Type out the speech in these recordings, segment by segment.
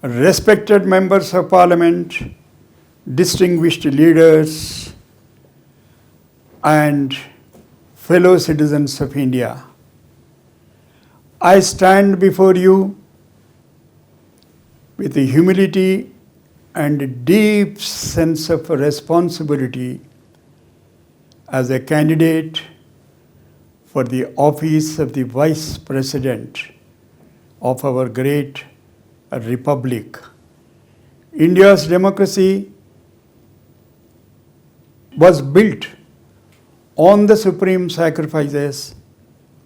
respected members of Parliament, distinguished leaders, and fellow citizens of India, I stand before you with a humility and a deep sense of responsibility as a candidate for the office of the Vice President of our great Republic. India's democracy was built on the supreme sacrifices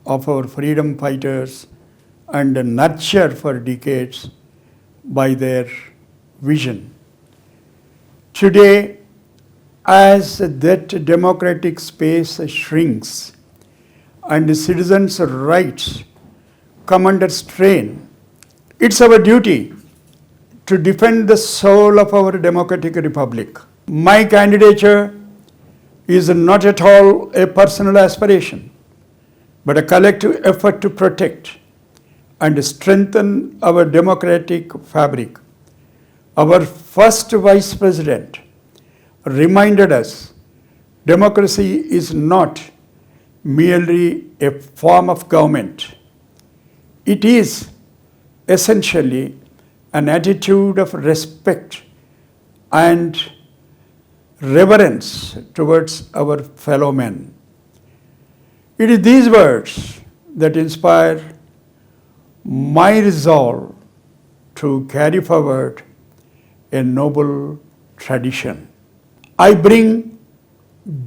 of our freedom fighters and nurtured for decades by their vision. Today, as that democratic space shrinks and citizens' rights come under strain, it's our duty to defend the soul of our democratic republic. My candidature is not at all a personal aspiration, but a collective effort to protect and strengthen our democratic fabric. Our first Vice President reminded us democracy is not merely a form of government. It is essentially an attitude of respect and reverence towards our fellow men. It is these words that inspire my resolve to carry forward a noble tradition. I bring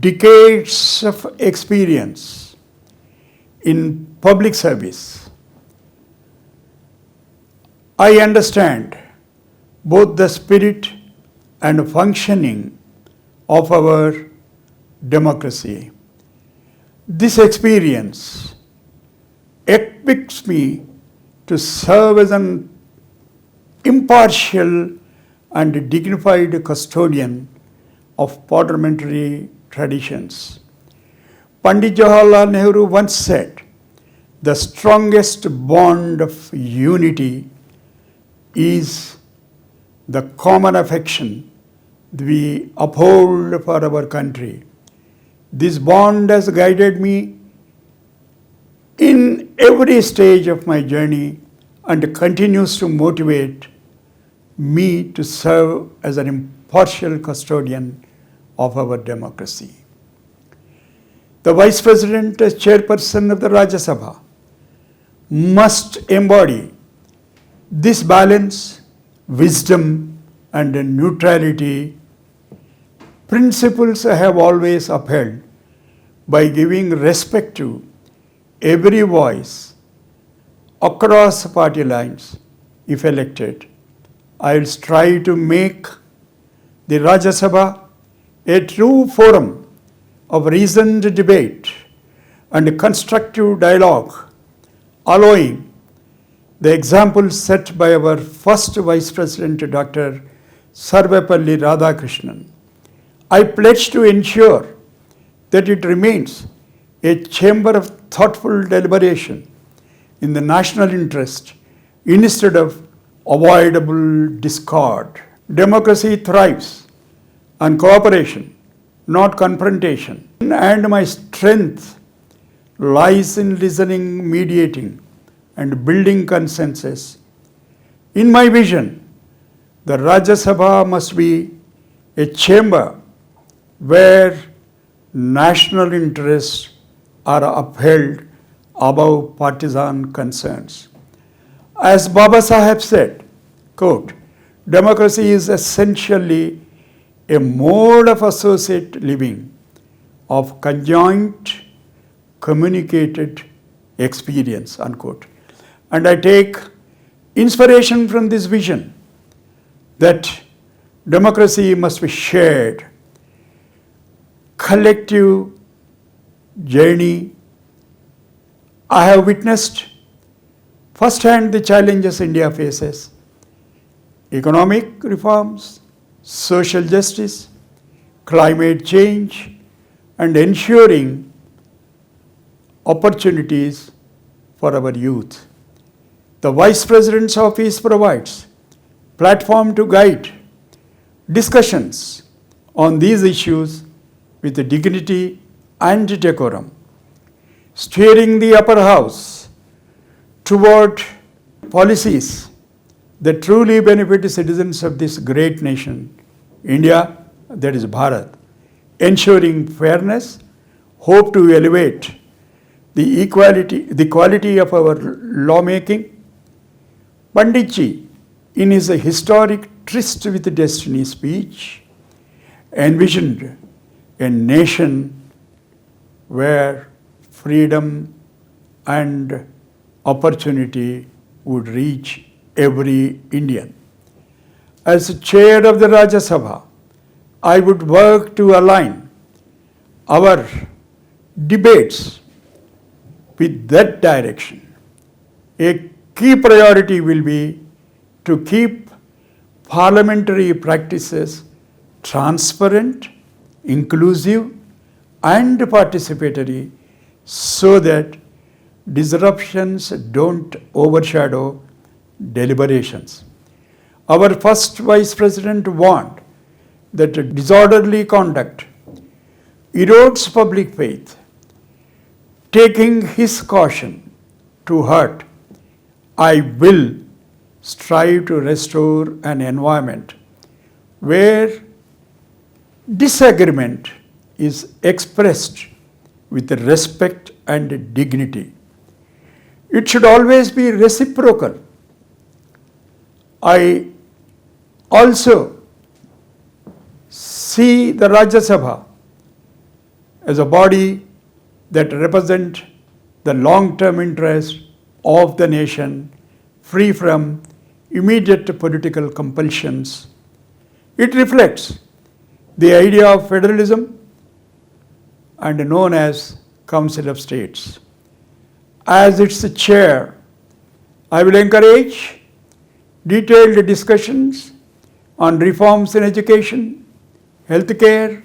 decades of experience in public service. I understand both the spirit and functioning of our democracy. This experience equips me to serve as an impartial and dignified custodian of parliamentary traditions. Pandit Jawaharlal Nehru once said, "The strongest bond of unity is the common affection we uphold for our country." This bond has guided me in every stage of my journey and continues to motivate me to serve as an impartial custodian of our democracy. The Vice President as Chairperson of the Rajya Sabha must embody this balance, wisdom, and neutrality, principles I have always upheld by giving respect to every voice across party lines. If elected, I will strive to make the Rajya Sabha a true forum of reasoned debate and constructive dialogue, allowing the example set by our first Vice President, Dr. Sarvepalli Radhakrishnan. I pledge to ensure that it remains a chamber of thoughtful deliberation in the national interest instead of avoidable discord. Democracy thrives on cooperation, not confrontation, and my strength lies in listening, mediating, and building consensus. In my vision, the Rajya Sabha must be a chamber where national interests are upheld above partisan concerns. As Baba Saheb said, quote, "Democracy is essentially a mode of associate living, of conjoint communicated experience," unquote. And I take inspiration from this vision that democracy must be shared, collective journey. I have witnessed firsthand the challenges India faces: economic reforms, social justice, climate change, and ensuring opportunities for our youth. The Vice President's office provides platform to guide discussions on these issues with dignity and decorum, steering the upper house toward policies that truly benefit the citizens of this great nation, India, that is Bharat, ensuring fairness, hope to elevate the quality of our lawmaking. Panditji, in his historic Tryst with Destiny speech, envisioned a nation where freedom and opportunity would reach every Indian. As chair of the Rajya Sabha, I would work to align our debates with that direction. A key priority will be to keep parliamentary practices transparent, inclusive, and participatory so that disruptions don't overshadow deliberations. Our first Vice President warned that disorderly conduct erodes public faith. Taking his caution to heart, I will strive to restore an environment where disagreement is expressed with respect and dignity. It should always be reciprocal. I also see the Rajya Sabha as a body that represents the long-term interest of the nation, free from immediate political compulsions. It reflects the idea of federalism and known as Council of States. As its chair, I will encourage detailed discussions on reforms in education, healthcare,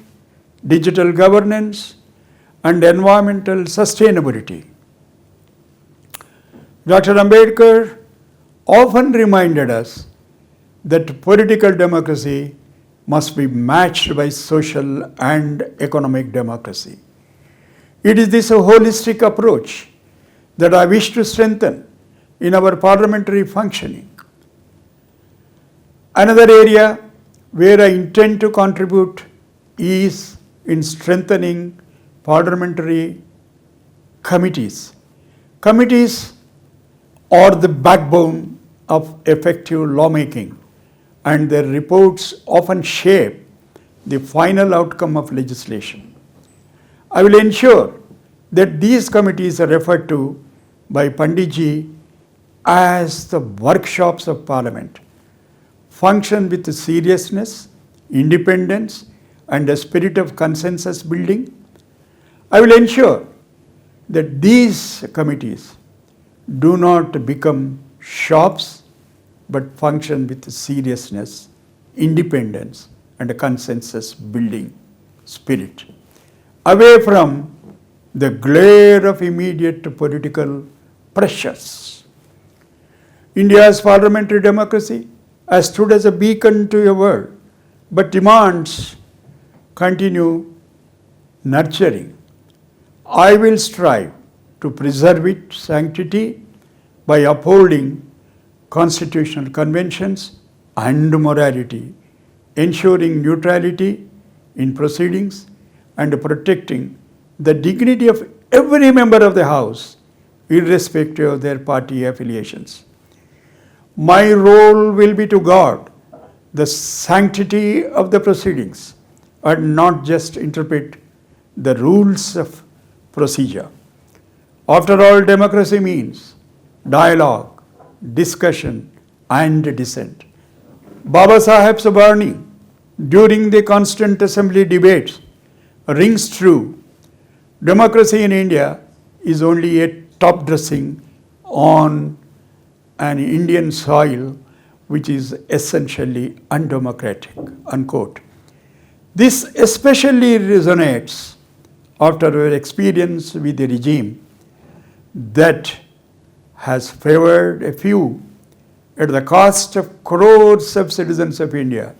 digital governance, and environmental sustainability. Dr. Ambedkar often reminded us that political democracy must be matched by social and economic democracy. It is this holistic approach that I wish to strengthen in our parliamentary functioning. Another area where I intend to contribute is in strengthening parliamentary committees. Committees are the backbone of effective lawmaking, and their reports often shape the final outcome of legislation. I will ensure that these committees are referred to by Panditji as the workshops of Parliament, function with seriousness, independence, and a spirit of consensus building. I will ensure that these committees do not become shops but function with seriousness, independence, and a consensus building spirit, away from the glare of immediate political pressures. India's parliamentary democracy has stood as a beacon to the world, but demands continue nurturing. I will strive to preserve its sanctity by upholding constitutional conventions and morality, ensuring neutrality in proceedings, and protecting the dignity of every member of the House, irrespective of their party affiliations. My role will be to guard the sanctity of the proceedings and not just interpret the rules of procedure. After all, democracy means dialogue, discussion, and dissent. Baba Saheb's warning during the Constant Assembly debates rings true. Democracy in India is only a top dressing on an Indian soil which is essentially undemocratic, unquote. This especially resonates after our experience with the regime that has favored a few at the cost of crores of citizens of India,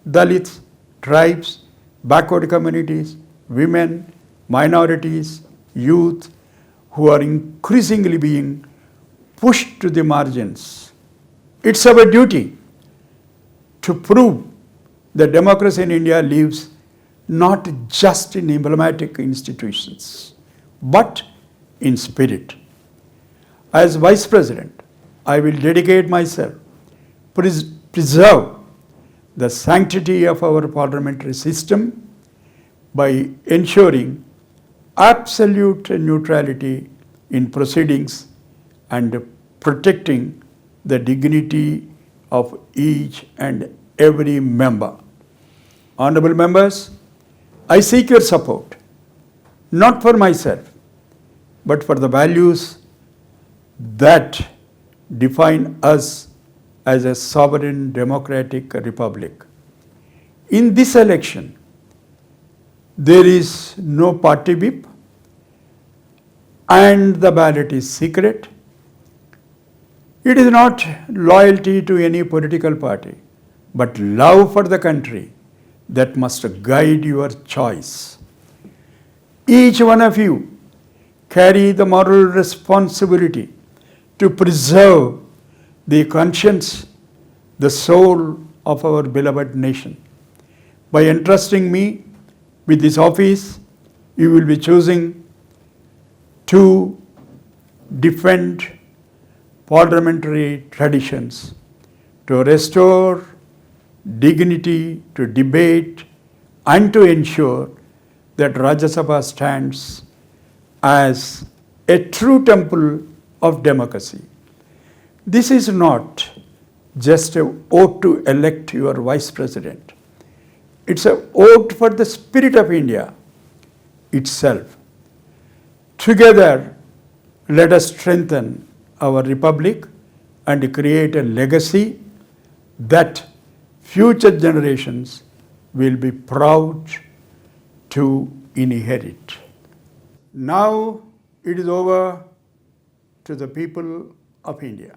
Dalits, tribes, backward communities, women, minorities, youth, who are increasingly being pushed to the margins. It's our duty to prove that democracy in India lives not just in emblematic institutions, but in spirit. As Vice President, I will dedicate myself to preserve the sanctity of our parliamentary system by ensuring absolute neutrality in proceedings and protecting the dignity of each and every member. Honorable members, I seek your support, not for myself, but for the values that define us as a sovereign democratic republic. In this election, there is no party whip and the ballot is secret. It is not loyalty to any political party, but love for the country that must guide your choice. Each one of you carry the moral responsibility to preserve the conscience, the soul of our beloved nation. By entrusting me with this office, you will be choosing to defend parliamentary traditions, to restore dignity to debate, and to ensure that Rajya Sabha stands as a true temple of democracy. This is not just a vote to elect your Vice President. It's a vote for the spirit of India itself. Together, let us strengthen our republic and create a legacy that future generations will be proud to inherit. Now it is over to the people of India.